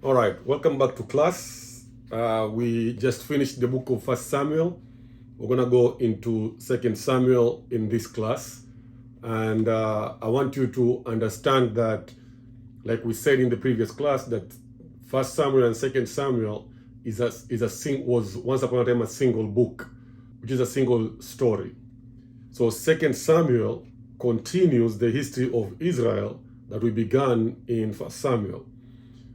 All right, welcome back to class. We just finished the book of First Samuel. We're gonna go into Second Samuel in this class, and I want you to understand that, like we said in the previous class, that First Samuel and Second Samuel was once upon a time a single book, which is a single story. So Second Samuel continues the history of Israel that we began in First Samuel.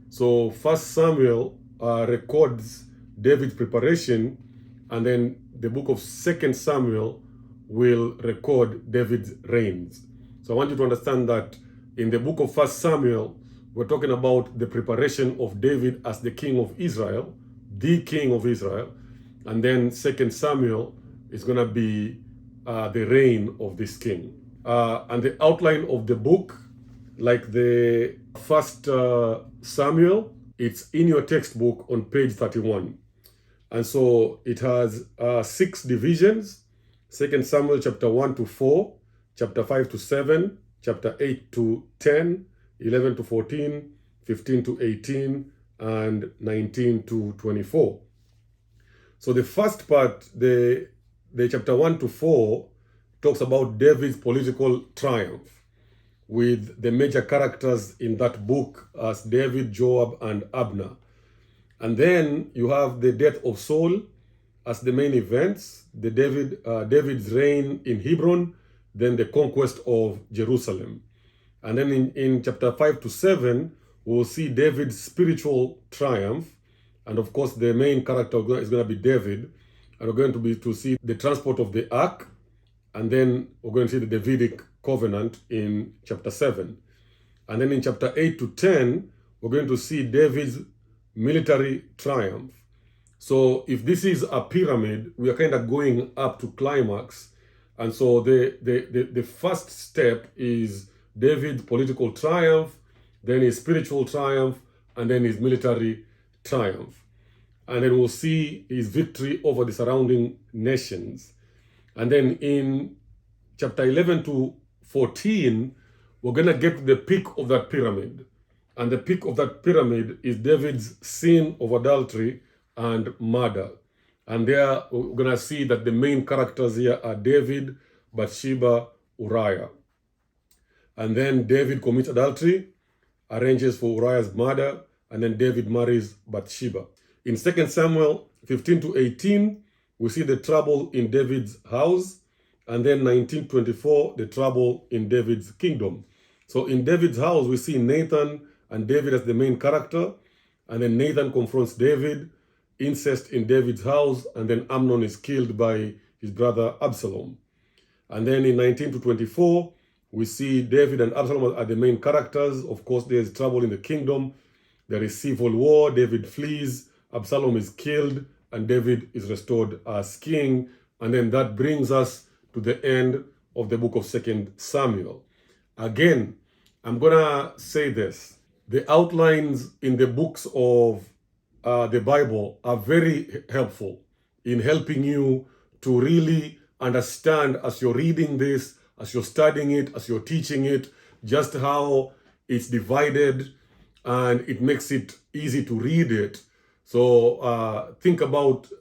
So First Samuel records David's preparation, and then the book of Second Samuel will record David's reigns. So I want you to understand that in the book of First Samuel, we're talking about the preparation of David as the king of Israel, the king of Israel, and then Second Samuel is going to be the reign of this king. And the outline of the book, like the First Samuel, it's in your textbook on page 31. And so it has 6 divisions: Second Samuel chapter 1 to 4, chapter 5 to 7, chapter 8 to 10, 11 to 14, 15 to 18, and 19 to 24. So the first part, the chapter 1 to 4, talks about David's political triumph, with the major characters in that book as David, Joab, and Abner. And then you have the death of Saul as the main events, David's reign in Hebron, then the conquest of Jerusalem. And then in chapter 5 to 7, we'll see David's spiritual triumph. And of course, the main character is going to be David. And we're going to see the transport of the ark. And then we're going to see the Davidic covenant in chapter 7. And then in chapter 8 to 10, we're going to see David's military triumph. So if this is a pyramid, we are kind of going up to climax. And so the first step is David's political triumph, then his spiritual triumph, and then his military triumph. And then we'll see his victory over the surrounding nations. And then in chapter 11 to 14, we're going to get to the peak of that pyramid. And the peak of that pyramid is David's sin of adultery and murder. And there we're going to see that the main characters here are David, Bathsheba, Uriah. And then David commits adultery, arranges for Uriah's murder, and then David marries Bathsheba. In 2 Samuel 15 to 18, we see the trouble in David's house, and then 1924, the trouble in David's kingdom. So in David's house, we see Nathan and David as the main character, and then Nathan confronts David, incest in David's house, and then Amnon is killed by his brother Absalom. And then in 19 to 24, we see David and Absalom are the main characters. Of course, there's trouble in the kingdom. There is civil war. David flees. Absalom is killed, and David is restored as king. And then that brings us to the end of the book of 2 Samuel. Again, I'm going to say this. The outlines in the books of the Bible are very helpful in helping you to really understand, as you're reading this, as you're studying it, as you're teaching it, just how it's divided, and it makes it easy to read it. So think about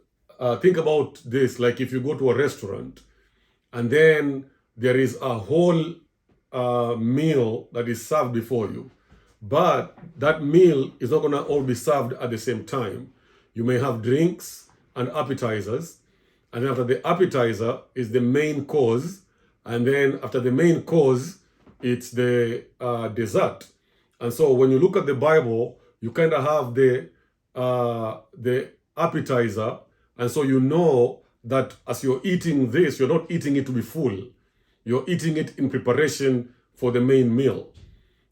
this, like if you go to a restaurant and then there is a whole meal that is served before you, but that meal is not going to all be served at the same time. You may have drinks and appetizers, and then after the appetizer is the main course, and then after the main course, it's the dessert. And so when you look at the Bible, you kind of have the appetizer, and so you know that as you're eating this, you're not eating it to be full. You're eating it in preparation for the main meal.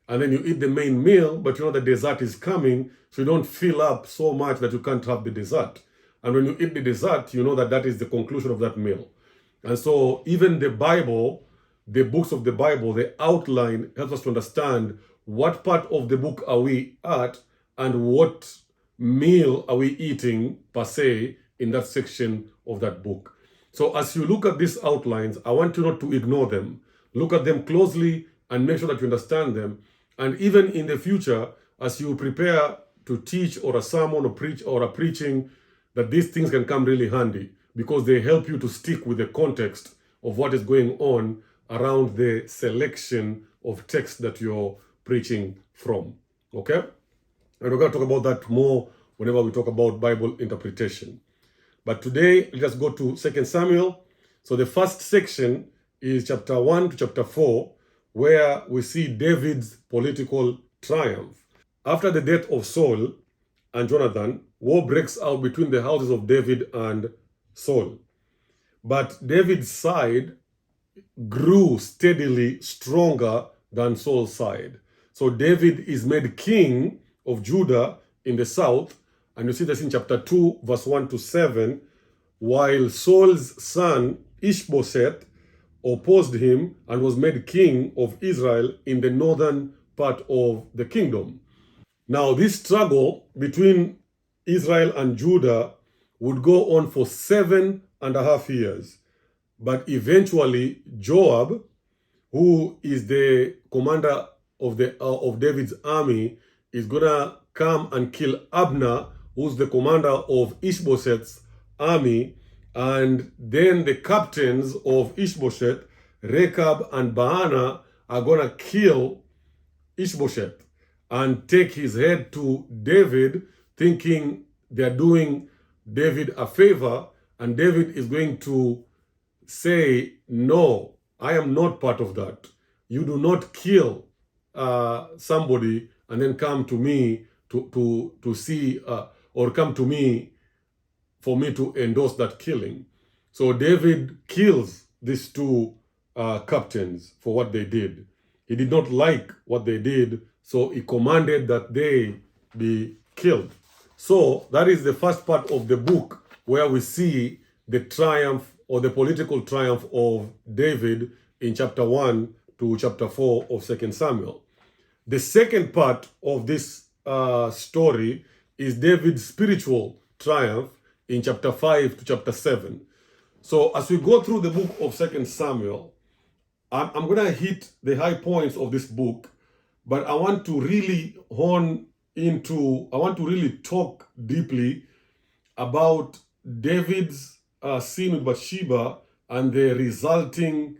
And then you eat the main meal, but you know the dessert is coming, so you don't fill up so much that you can't have the dessert. And when you eat the dessert, you know that that is the conclusion of that meal. And so even the Bible, the books of the Bible, the outline helps us to understand what part of the book are we at and what meal are we eating per se in that section of that book. So as you look at these outlines, I want you not to ignore them. Look at them closely and make sure that you understand them. And even in the future, as you prepare to teach or a sermon or preach or a preaching, that these things can come really handy because they help you to stick with the context of what is going on around the selection of text that you're preaching from. Okay? And we're going to talk about that more whenever we talk about Bible interpretation. But today, let us go to 2 Samuel. So the first section is chapter 1 to chapter 4, where we see David's political triumph. After the death of Saul and Jonathan, war breaks out between the houses of David and Saul. But David's side grew steadily stronger than Saul's side. So David is made king of Judah in the south, and you see this in chapter 2, verse 1 to 7, while Saul's son Ishbosheth opposed him and was made king of Israel in the northern part of the kingdom. Now, this struggle between Israel and Judah would go on for 7.5 years. But eventually, Joab, who is the commander of David's army, is gonna come and kill Abner, who's the commander of Ishbosheth's army, and then the captains of Ishbosheth, Rechab and Baana, are gonna kill Ishbosheth and take his head to David, thinking they're doing David a favor, and David is going to say, no, I am not part of that. You do not kill somebody and then come to me to see, or come to me for me to endorse that killing. So David kills these two captains for what they did. He did not like what they did, so he commanded that they be killed. So that is the first part of the book where we see the triumph or the political triumph of David in chapter 1 to chapter 4 of 2 Samuel. The second part of this story is David's spiritual triumph in chapter 5 to chapter 7. So as we go through the book of 2 Samuel, I'm going to hit the high points of this book, but I want to really talk deeply about David's sin with Bathsheba and the resulting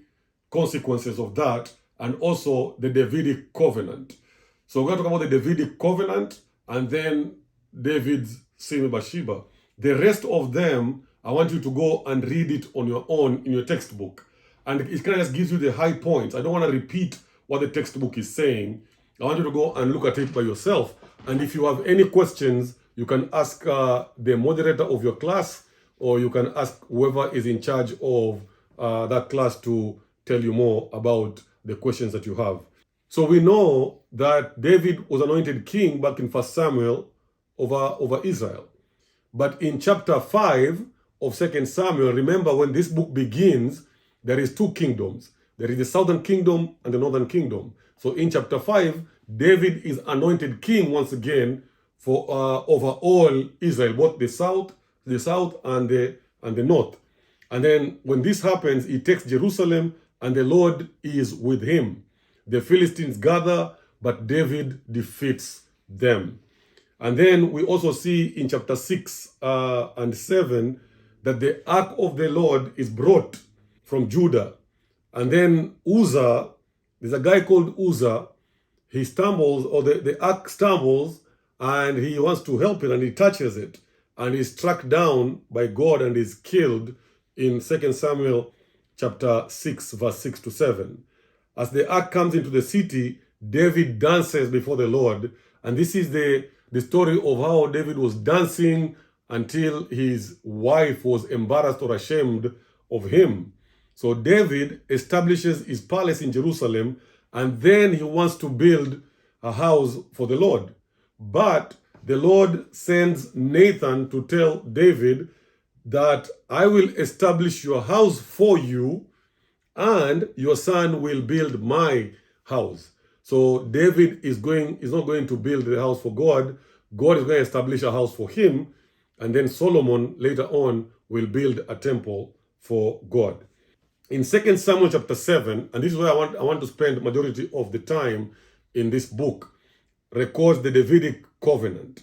consequences of that, and also the Davidic covenant. So we're going to talk about the Davidic covenant and then David's sin with Bathsheba. The rest of them, I want you to go and read it on your own in your textbook. And it kind of just gives you the high points. I don't want to repeat what the textbook is saying. I want you to go and look at it by yourself. And if you have any questions, you can ask the moderator of your class, or you can ask whoever is in charge of that class to tell you more about the questions that you have. So we know that David was anointed king back in 1 Samuel over Israel. But in chapter 5 of 2 Samuel, remember when this book begins, there is two kingdoms. There is the southern kingdom and the northern kingdom. So in chapter 5, David is anointed king once again for over all Israel, both the south and the north. And then when this happens, he takes Jerusalem and the Lord is with him. The Philistines gather, but David defeats them. And then we also see in chapter 6 and 7 that the ark of the Lord is brought from Judah. And then Uzzah, there's a guy called Uzzah, he stumbles, or the ark stumbles, and he wants to help it, and he touches it, and is struck down by God and is killed in 2 Samuel chapter 6, verse 6 to 7. As the ark comes into the city, David dances before the Lord, and this is the story of how David was dancing until his wife was embarrassed or ashamed of him. So David establishes his palace in Jerusalem, and then he wants to build a house for the Lord. But the Lord sends Nathan to tell David that I will establish your house for you, and your son will build my house. So David is not going to build the house for God. God is going to establish a house for him, and then Solomon later on will build a temple for God. In 2 Samuel chapter 7, and this is where I want to spend the majority of the time in this book, records the Davidic covenant.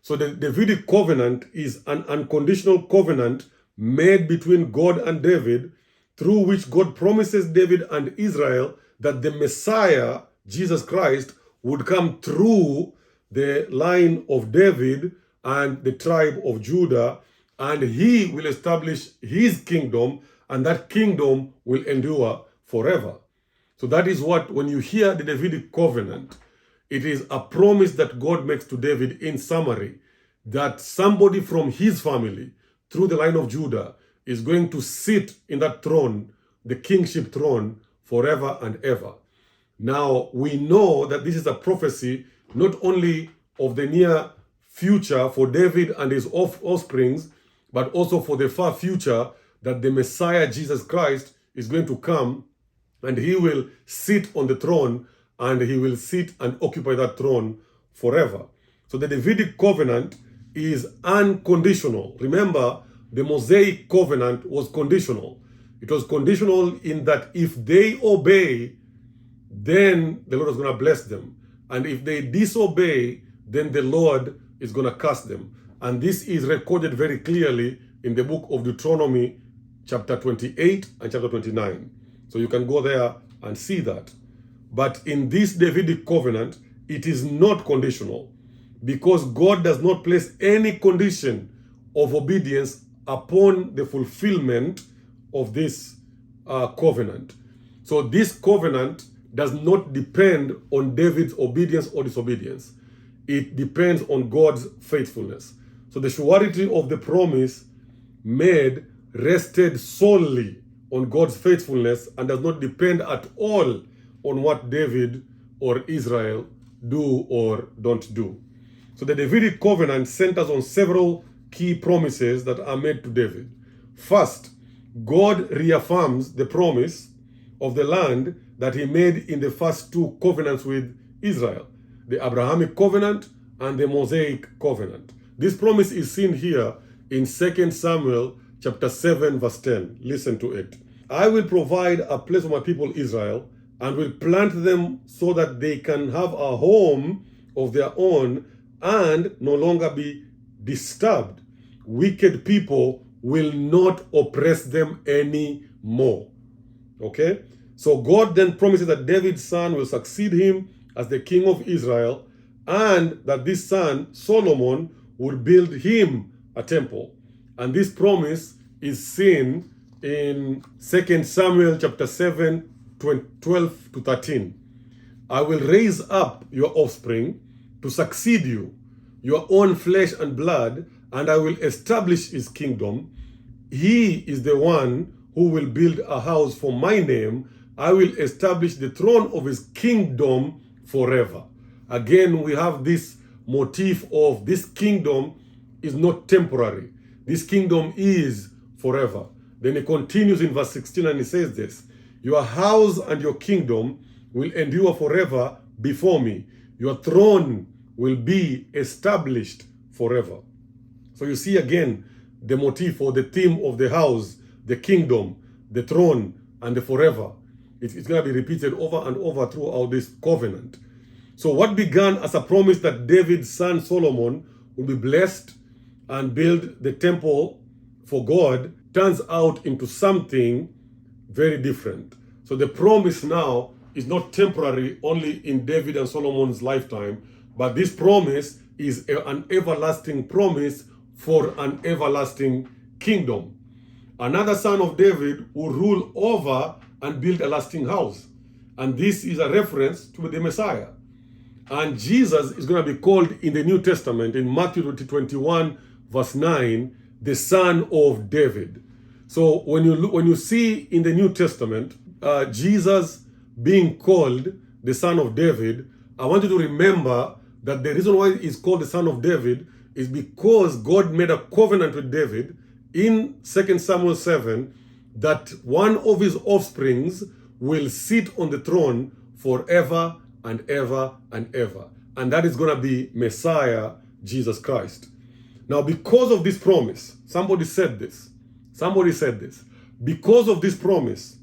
So the Davidic covenant is an unconditional covenant made between God and David, through which God promises David and Israel that the Messiah, Jesus Christ, would come through the line of David and the tribe of Judah, and he will establish his kingdom, and that kingdom will endure forever. So that is what, when you hear the Davidic covenant, it is a promise that God makes to David in summary, that somebody from his family, through the line of Judah, is going to sit in that throne, the kingship throne, forever and ever. Now, we know that this is a prophecy not only of the near future for David and his offsprings, but also for the far future, that the Messiah, Jesus Christ, is going to come, and he will sit on the throne, and he will sit and occupy that throne forever. So the Davidic covenant is unconditional. Remember, the Mosaic covenant was conditional. It was conditional in that if they obey, then the Lord is going to bless them. And if they disobey, then the Lord is going to curse them. And this is recorded very clearly in the book of Deuteronomy, chapter 28 and chapter 29. So you can go there and see that. But in this Davidic covenant, it is not conditional, because God does not place any condition of obedience upon the fulfillment of this covenant. So this covenant does not depend on David's obedience or disobedience. It depends on God's faithfulness. So the surety of the promise made rested solely on God's faithfulness and does not depend at all on what David or Israel do or don't do. So the Davidic covenant centers on several key promises that are made to David. First, God reaffirms the promise of the land that he made in the first two covenants with Israel, the Abrahamic covenant and the Mosaic covenant. This promise is seen here in 2 Samuel chapter 7 verse 10. Listen to it. I will provide a place for my people Israel and will plant them so that they can have a home of their own and no longer be disturbed. Wicked people will not oppress them anymore. Okay? So God then promises that David's son will succeed him as the king of Israel, and that this son, Solomon, would build him a temple. And this promise is seen in 2 Samuel chapter 7, 12 to 13. I will raise up your offspring to succeed you, your own flesh and blood, and I will establish his kingdom. He is the one who will build a house for my name. I will establish the throne of his kingdom forever. Again, we have this motif of this kingdom is not temporary. This kingdom is forever. Then he continues in verse 16 and he says this, your house and your kingdom will endure forever before me. Your throne will be established forever. So you see again the motif or the theme of the house, the kingdom, the throne, and the forever. It's going to be repeated over and over throughout this covenant. So what began as a promise that David's son Solomon will be blessed and build the temple for God turns out into something very different. So the promise now is not temporary only in David and Solomon's lifetime, but this promise is an everlasting promise for an everlasting kingdom. Another son of David will rule over and build a lasting house. And this is a reference to the Messiah. And Jesus is going to be called in the New Testament, in Matthew 21, verse 9, the son of David. So when you see in the New Testament, Jesus being called the son of David, I want you to remember that the reason why he's called the son of David is because God made a covenant with David in 2 Samuel 7 that one of his offsprings will sit on the throne forever and ever and ever. And that is going to be Messiah, Jesus Christ. Now, because of this promise, somebody said this, because of this promise,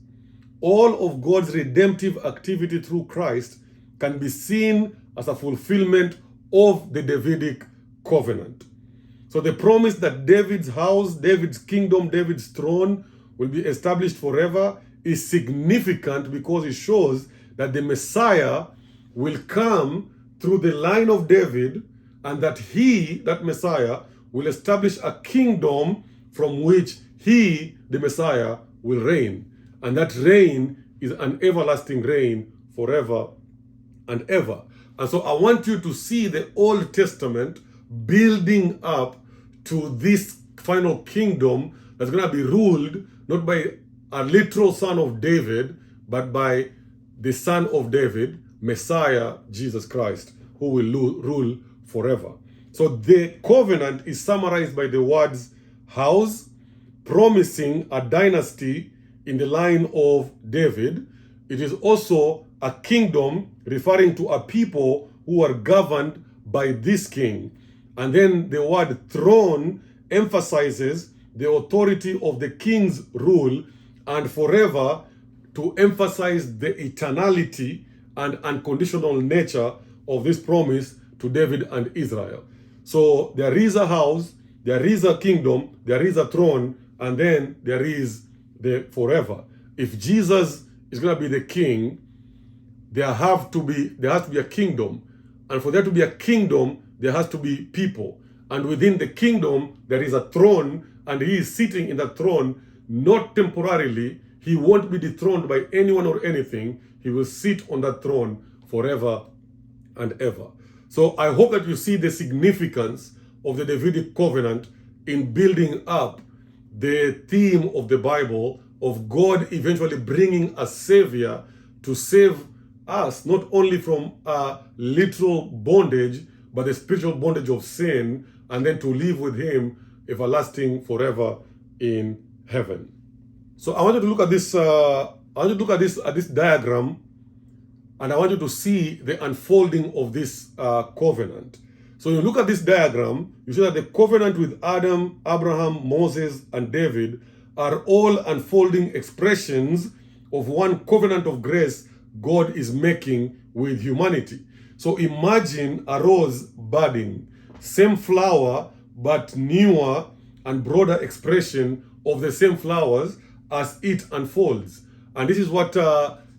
all of God's redemptive activity through Christ can be seen as a fulfillment of the Davidic covenant. So the promise that David's house, David's kingdom, David's throne will be established forever is significant because it shows that the Messiah will come through the line of David, and that that Messiah, will establish a kingdom from which he, the Messiah, will reign. And that reign is an everlasting reign forever and ever. And so I want you to see the Old Testament building up to this final kingdom that's going to be ruled not by a literal son of David, but by the son of David, Messiah, Jesus Christ, who will rule forever. So the covenant is summarized by the words house, promising a dynasty in the line of David. It is also a kingdom referring to a people who are governed by this king. And then the word throne emphasizes the authority of the king's rule, and forever to emphasize the eternality and unconditional nature of this promise to David and Israel. So there is a house, there is a kingdom, there is a throne, and then there is the forever. If Jesus is going to be the king, there has to be a kingdom. And for there to be a kingdom, there has to be people. And within the kingdom, there is a throne, and he is sitting in that throne, not temporarily. He won't be dethroned by anyone or anything. He will sit on that throne forever and ever. So I hope that you see the significance of the Davidic covenant in building up the theme of the Bible of God eventually bringing a savior to save us, not only from a literal bondage, but the spiritual bondage of sin, and then to live with him everlasting forever in heaven. So I want you to look at this. At this diagram, and I want you to see the unfolding of this covenant. So you look at this diagram, you see that the covenant with Adam, Abraham, Moses, and David are all unfolding expressions of one covenant of grace God is making with humanity. So imagine a rose budding, same flower, but newer and broader expression of the same flowers as it unfolds. And this is what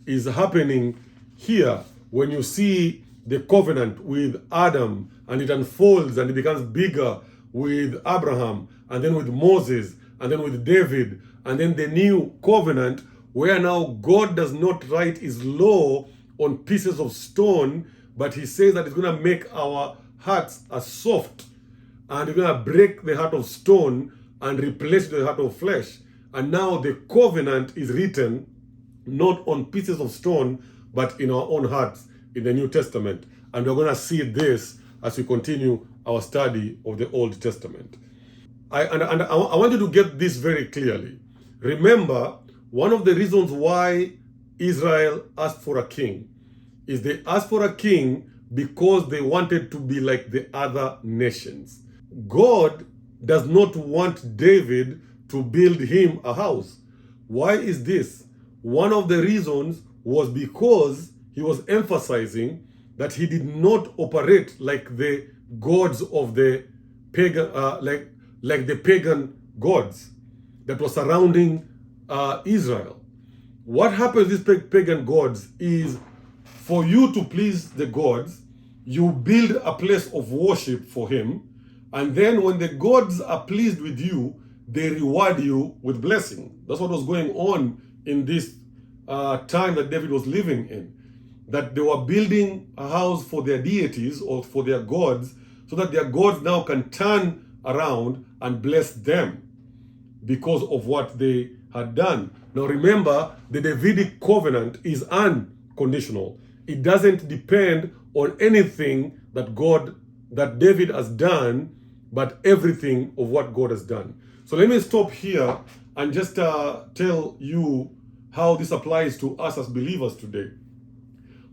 is happening here when you see the covenant with Adam, and it unfolds and it becomes bigger with Abraham, and then with Moses, and then with David, and then the new covenant where now God does not write his law on pieces of stone, but he says that he's going to make our hearts as soft, and he's going to break the heart of stone and replace the heart of flesh. And now the covenant is written not on pieces of stone, but in our own hearts in the New Testament. And we're going to see this as we continue our study of the Old Testament. I want you to get this very clearly. Remember, one of the reasons why Israel asked for a king is they asked for a king because they wanted to be like the other nations. God does not want David to build him a house. Why is this? One of the reasons was because he was emphasizing that he did not operate like the gods of the pagan, like the pagan gods that were surrounding Israel. What happens with these pagan gods is, for you to please the gods, you build a place of worship for him, and then when the gods are pleased with you, they reward you with blessing. That's what was going on in this time that David was living in. That they were building a house for their deities or for their gods, so that their gods now can turn around and bless them because of what they had done. Now remember, the Davidic covenant is unconditional. It doesn't depend on anything that David has done, but everything of what God has done. So let me stop here and just tell you how this applies to us as believers today.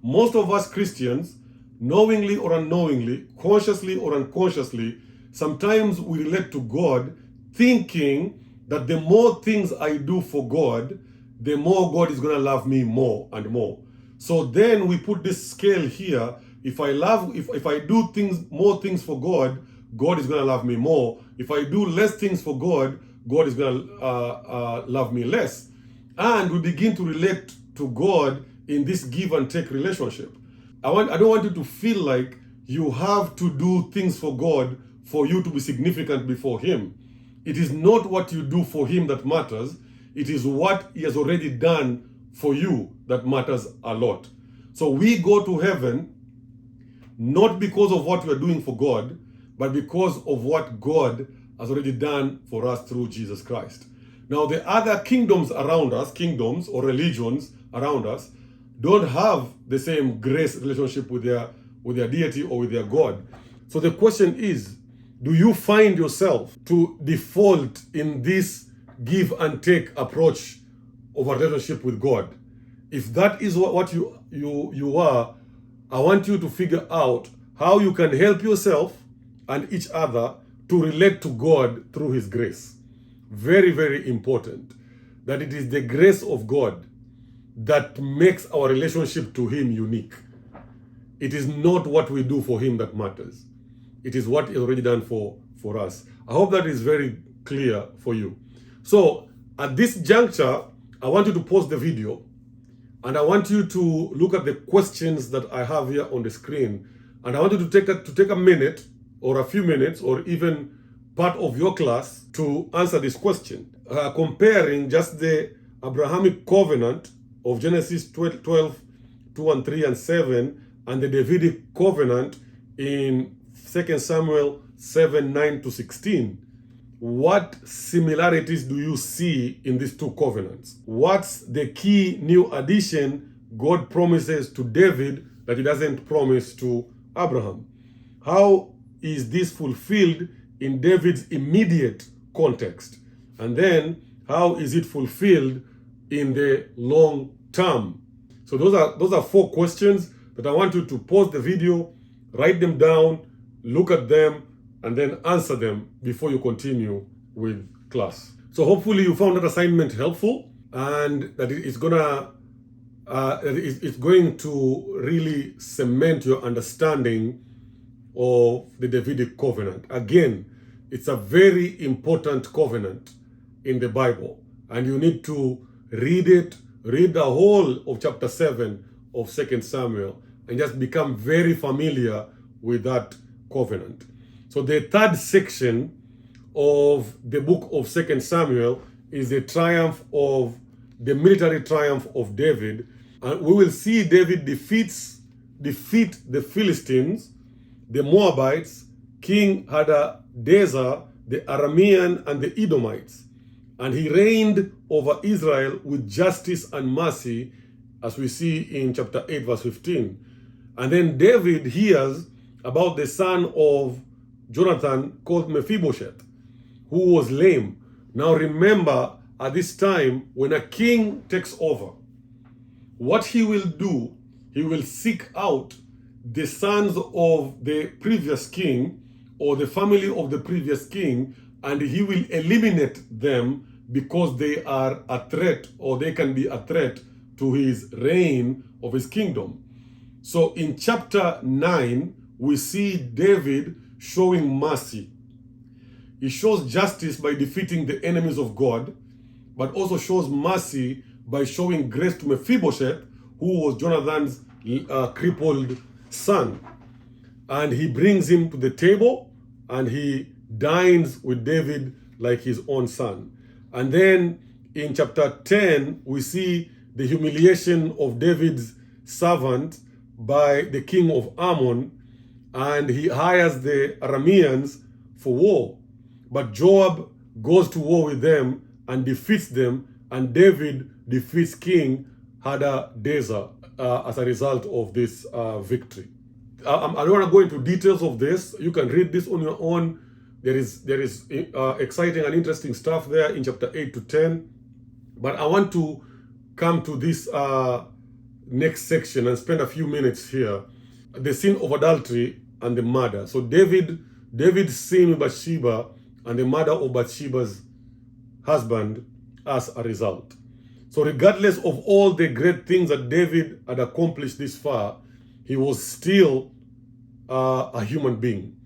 Most of us Christians, knowingly or unknowingly, consciously or unconsciously, sometimes we relate to God thinking that the more things I do for God, the more God is going to love me more and more. So then we put this scale here. If I do more things for God, God is going to love me more. If I do less things for God, God is going to love me less. And we begin to relate to God in this give and take relationship. I don't want you to feel like you have to do things for God for you to be significant before Him. It is not what you do for Him that matters. It is what He has already done for you that matters a lot. So we go to heaven not because of what we are doing for God, but because of what God has already done for us through Jesus Christ. Now, the other kingdoms around us, kingdoms or religions around us, don't have the same grace relationship with their deity or with their God. So the question is, do you find yourself to default in this give and take approach of a relationship with God? If that is what you are, I want you to figure out how you can help yourself and each other to relate to God through His grace. Very, very important that it is the grace of God that makes our relationship to Him unique. It is not what we do for Him that matters. It is what He has already done for us. I hope that is very clear for you. So at this juncture, I want you to pause the video and I want you to look at the questions that I have here on the screen. And I want you to take a minute or a few minutes or even part of your class to answer this question. Comparing just the Abrahamic covenant of Genesis 12, 2 and 3 and 7 and the Davidic covenant in 2 Samuel 7, 9 to 16. What similarities do you see in these two covenants? What's the key new addition God promises to David that He doesn't promise to Abraham? How is this fulfilled in David's immediate context? And then how is it fulfilled in the long term? So those are 4 questions that I want you to pause the video, write them down, look at them, and then answer them before you continue with class. So hopefully you found that assignment helpful and that it's going to really cement your understanding of the Davidic covenant. Again, it's a very important covenant in the Bible, and you need to read the whole of chapter 7 of 2 Samuel, and just become very familiar with that covenant. So the third section of the book of 2 Samuel is the military triumph of David. And we will see David defeat the Philistines, the Moabites, King Hadadezer, the Aramean, and the Edomites. And he reigned over Israel with justice and mercy, as we see in chapter 8, verse 15. And then David hears about the son of Jonathan called Mephibosheth, who was lame. Now remember, at this time, when a king takes over, what he will do, he will seek out the sons of the previous king or the family of the previous king, and he will eliminate them because they are a threat, or they can be a threat to his reign of his kingdom. So in chapter 9, we see David showing mercy. He shows justice by defeating the enemies of God, but also shows mercy by showing grace to Mephibosheth, who was Jonathan's crippled son. And he brings him to the table and he dines with David like his own son. And then in chapter 10, we see the humiliation of David's servant by the king of Ammon, and he hires the Arameans for war. But Joab goes to war with them and defeats them, and David defeats King Hadadezer as a result of this victory. I don't want to go into details of this. You can read this on your own. There is exciting and interesting stuff there in chapter 8 to 10. But I want to come to this next section and spend a few minutes here. The sin of adultery and the murder. So David's sin with Bathsheba and the murder of Bathsheba's husband as a result. So regardless of all the great things that David had accomplished this far, he was still a human being.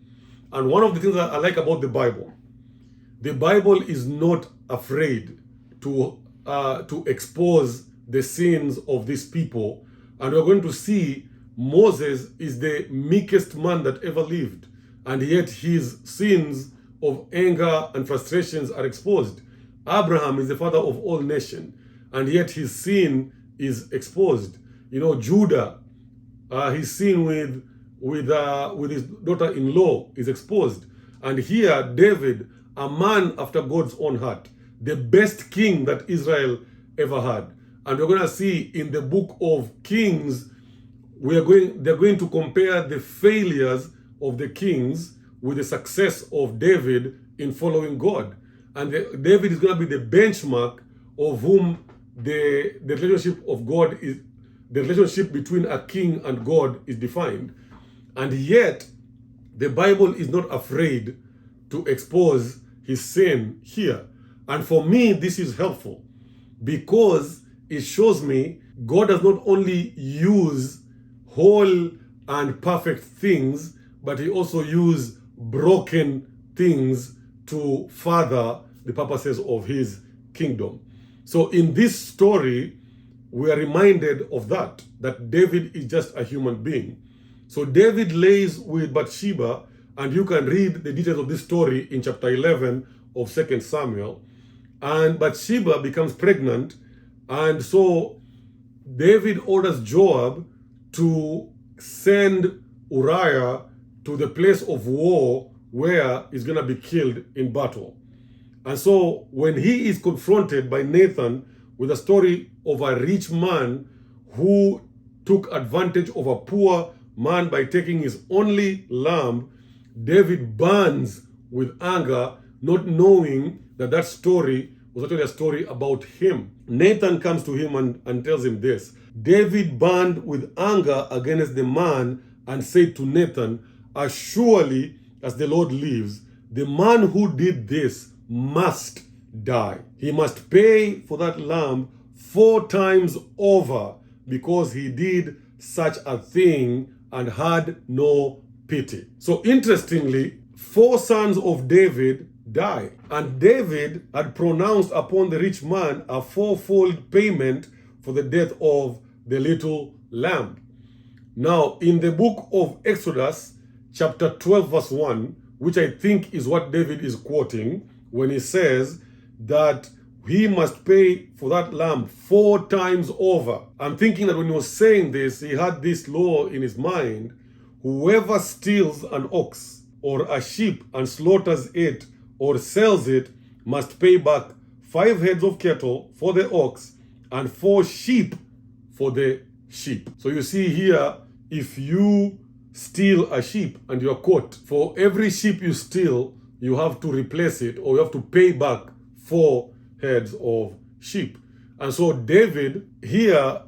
And one of the things that I like about the Bible is not afraid to expose the sins of these people. And we're going to see Moses is the meekest man that ever lived, and yet his sins of anger and frustrations are exposed. Abraham is the father of all nations, and yet his sin is exposed. Judah, his sin with his daughter-in-law is exposed. And here, David, a man after God's own heart, the best king that Israel ever had. And we're going to see in the book of Kings, they're going to compare the failures of the kings with the success of David in following God. And David is going to be the benchmark of whom the relationship of God is, the relationship between a king and God is defined. And yet, the Bible is not afraid to expose his sin here. And for me, this is helpful because it shows me God does not only use whole and perfect things, but he also uses broken things to further the purposes of his kingdom. So in this story, we are reminded of that David is just a human being. So David lays with Bathsheba, and you can read the details of this story in chapter 11 of 2 Samuel. And Bathsheba becomes pregnant, and so David orders Joab to send Uriah to the place of war where he's going to be killed in battle. And so when he is confronted by Nathan with a story of a rich man who took advantage of a poor man by taking his only lamb, David burns with anger, not knowing that story was actually a story about him. Nathan comes to him and tells him this. David burned with anger against the man and said to Nathan, as surely as the Lord lives, the man who did this must die. He must pay for that lamb 4 times over because he did such a thing and had no pity. So interestingly, 4 sons of David die. And David had pronounced upon the rich man a 4-fold payment for the death of the little lamb. Now, in the book of Exodus, chapter 12, verse 1, which I think is what David is quoting when he says that he must pay for that lamb 4 times over. I'm thinking that when he was saying this, he had this law in his mind. Whoever steals an ox or a sheep and slaughters it or sells it must pay back 5 heads of cattle for the ox and 4 sheep for the sheep. So you see here, if you steal a sheep and you're caught, for every sheep you steal, you have to replace it or you have to pay back 4 heads of sheep. And so David here,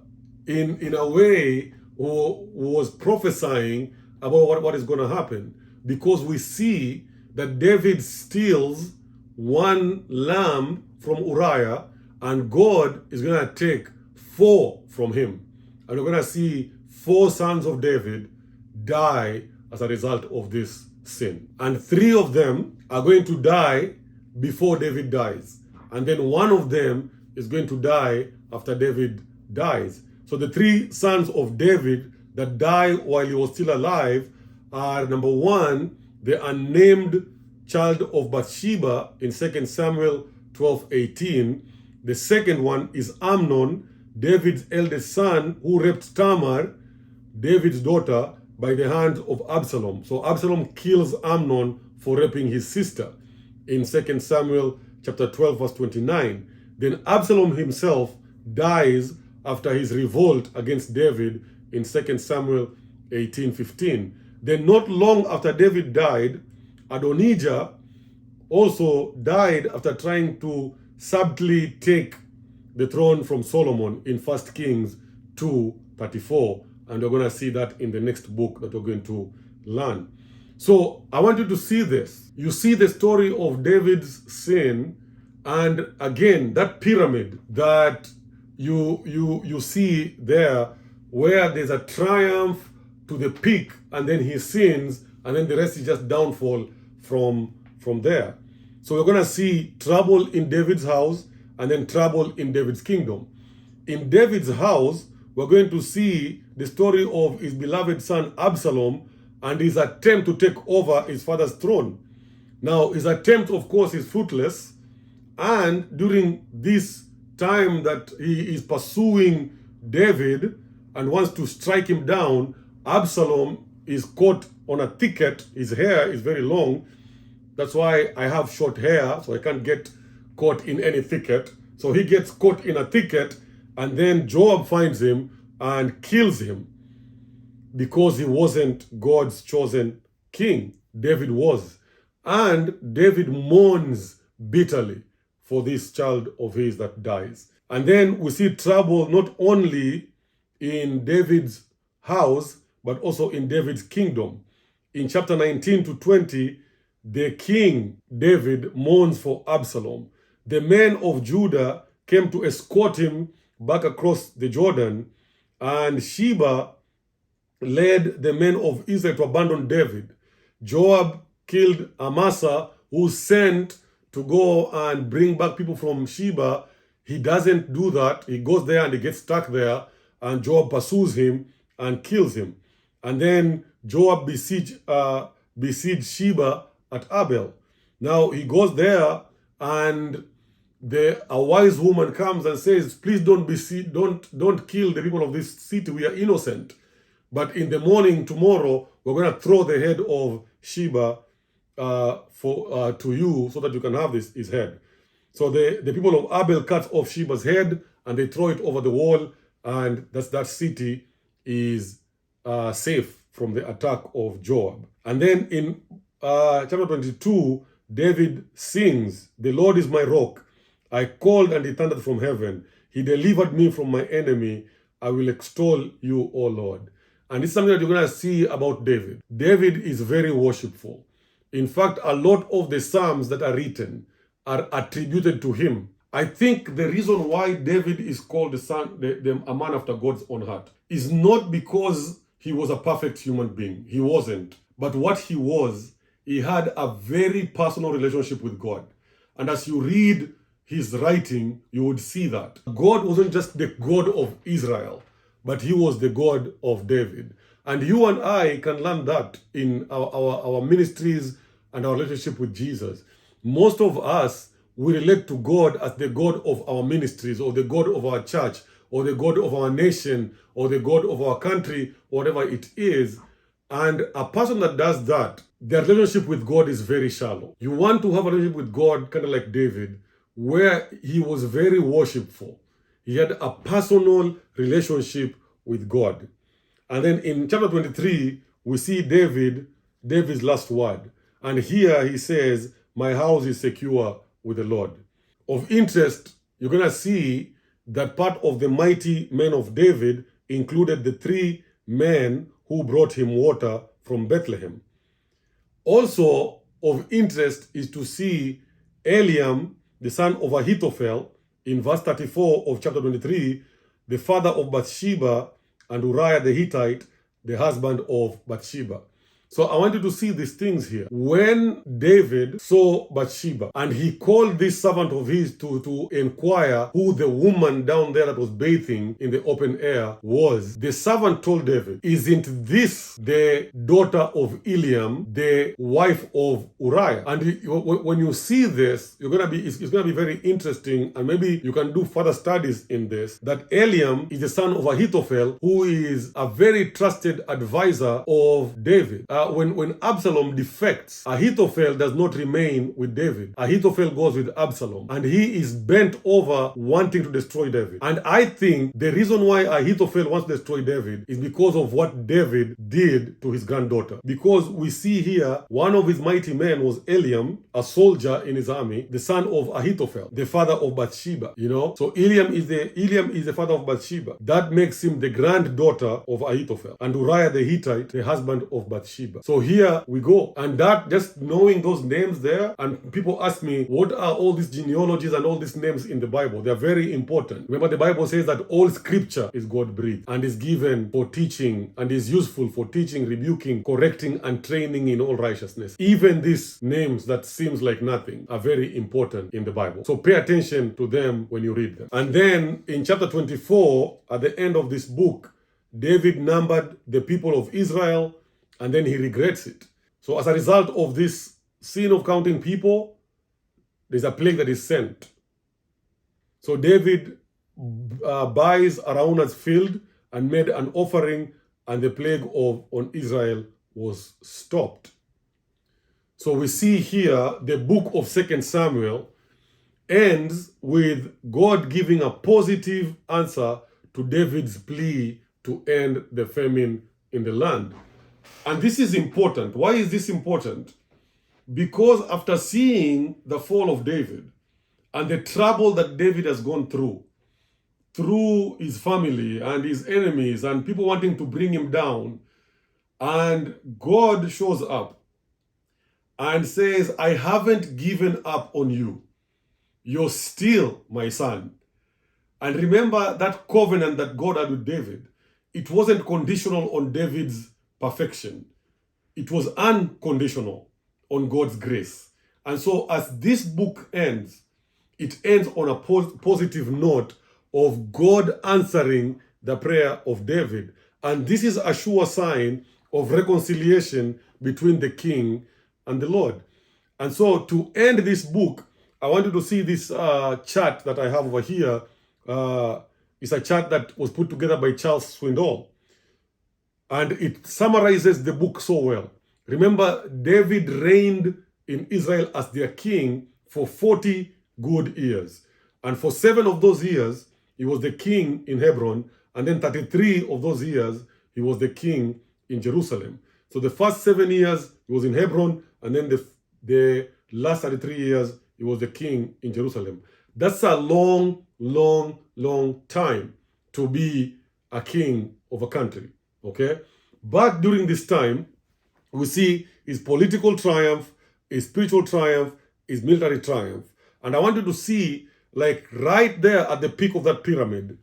in a way, was prophesying about what is going to happen, because we see that David steals 1 lamb from Uriah and God is going to take 4 from him. And we're going to see 4 sons of David die as a result of this sin. And 3 of them are going to die before David dies. And then 1 of them is going to die after David dies. So the 3 sons of David that die while he was still alive are, number 1, the unnamed child of Bathsheba in 2 Samuel 12:18. The second one is Amnon, David's eldest son, who raped Tamar, David's daughter, by the hand of Absalom. So Absalom kills Amnon for raping his sister in 2 Samuel chapter 12, verse 29. Then Absalom himself dies after his revolt against David in 2 Samuel 18:15. Then not long after David died, Adonijah also died after trying to subtly take the throne from Solomon in 1 Kings 2:34. And we're going to see that in the next book that we're going to learn. So I want you to see this. You see the story of David's sin, and again, that pyramid that you see there, where there's a triumph to the peak, and then he sins, and then the rest is just downfall from there. So we're going to see trouble in David's house and then trouble in David's kingdom. In David's house, we're going to see the story of his beloved son Absalom and his attempt to take over his father's throne. Now, his attempt, of course, is fruitless. And during this time that he is pursuing David and wants to strike him down, Absalom is caught on a thicket. His hair is very long. That's why I have short hair, so I can't get caught in any thicket. So he gets caught in a thicket, and then Joab finds him and kills him because he wasn't God's chosen king. David was. And David mourns bitterly for this child of his that dies. And then we see trouble not only in David's house, but also in David's kingdom. In chapter 19 to 20, the king David mourns for Absalom. The men of Judah came to escort him back across the Jordan, and Sheba led the men of Israel to abandon David. Joab killed Amasa, who sent to go and bring back people from Sheba. He doesn't do that. He goes there and he gets stuck there, and Joab pursues him and kills him. And then Joab besieged Sheba at Abel. Now he goes there, and a wise woman comes and says, "Please don't kill the people of this city. We are innocent. But in the morning tomorrow, we're going to throw the head of Sheba to you so that you can have his head." So the people of Abel cut off Sheba's head and they throw it over the wall, and that city is safe from the attack of Joab. And then in chapter 22, David sings, "The Lord is my rock. I called and he thundered from heaven. He delivered me from my enemy. I will extol you, O Lord." And this is something that you're going to see about David. David is very worshipful. In fact, a lot of the Psalms that are written are attributed to him. I think the reason why David is called a man after God's own heart is not because he was a perfect human being. He wasn't. But what he was, he had a very personal relationship with God. And as you read his writing, you would see that God wasn't just the God of Israel, but he was the God of David. And you and I can learn that in our ministries and our relationship with Jesus. Most of us, we relate to God as the God of our ministries, or the God of our church, or the God of our nation, or the God of our country, whatever it is. And a person that does that, their relationship with God is very shallow. You want to have a relationship with God, kind of like David, where he was very worshipful. He had a personal relationship with God. And then in chapter 23, we see David's last word. And here he says, "My house is secure with the Lord." Of interest, you're going to see that part of the mighty men of David included the 3 men who brought him water from Bethlehem. Also of interest is to see Eliam, the son of Ahithophel, in verse 34 of chapter 23, the father of Bathsheba, and Uriah the Hittite, the husband of Bathsheba. So I want you to see these things here. When David saw Bathsheba and he called this servant of his to inquire who the woman down there that was bathing in the open air was, the servant told David, "Isn't this the daughter of Eliam, the wife of Uriah?" And when you see this, it's going to be very interesting, and maybe you can do further studies in this, that Eliam is the son of Ahithophel, who is a very trusted advisor of David. When Absalom defects, Ahithophel does not remain with David. Ahithophel goes with Absalom, and he is bent over wanting to destroy David. And I think the reason why Ahithophel wants to destroy David is because of what David did to his granddaughter. Because we see here, one of his mighty men was Eliam, a soldier in his army, the son of Ahithophel, the father of Bathsheba. So Eliam is the father of Bathsheba. That makes him the granddaughter of Ahithophel, and Uriah the Hittite, the husband of Bathsheba. Bathsheba. So here we go. And that, just knowing those names there, and people ask me, what are all these genealogies and all these names in the Bible? They're very important. Remember, the Bible says that all scripture is God-breathed and is given for teaching and is useful for teaching, rebuking, correcting, and training in all righteousness. Even these names that seems like nothing are very important in the Bible. So pay attention to them when you read them. And then in chapter 24, at the end of this book, David numbered the people of Israel, and then he regrets it. So as a result of this sin of counting people, there's a plague that is sent. So David buys Araunah's field and made an offering, and the plague on Israel was stopped. So we see here the book of 2 Samuel ends with God giving a positive answer to David's plea to end the famine in the land. And this is important. Why is this important? Because after seeing the fall of David and the trouble that David has gone through his family and his enemies and people wanting to bring him down, and God shows up and says, I haven't given up on you. You're still my son. And remember that covenant that God had with David. It wasn't conditional on David's perfection. It was unconditional on God's grace. And so as this book ends, it ends on a positive note of God answering the prayer of David. And this is a sure sign of reconciliation between the king and the Lord. And so to end this book, I want you to see this chart that I have over here. It's a chart that was put together by Charles Swindoll. And it summarizes the book so well. Remember, David reigned in Israel as their king for 40 good years. And for 7 of those years, he was the king in Hebron. And then 33 of those years, he was the king in Jerusalem. So the first 7 years, he was in Hebron. And then the last 33 years, he was the king in Jerusalem. That's a long, long, long time to be a king of a country, okay? But during this time, we see his political triumph, his spiritual triumph, his military triumph. And I want you to see, like right there at the peak of that pyramid,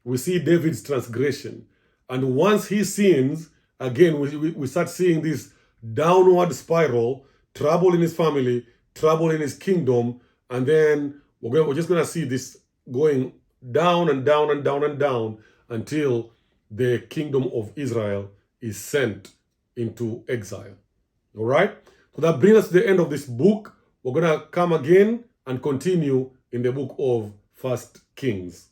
we see David's transgression. And once he sins, again, we start seeing this downward spiral, trouble in his family, trouble in his kingdom, and then we're just going to see this going down and down and down and down until the kingdom of Israel is sent into exile. All right? So that brings us to the end of this book. We're going to come again and continue in the book of 1 Kings.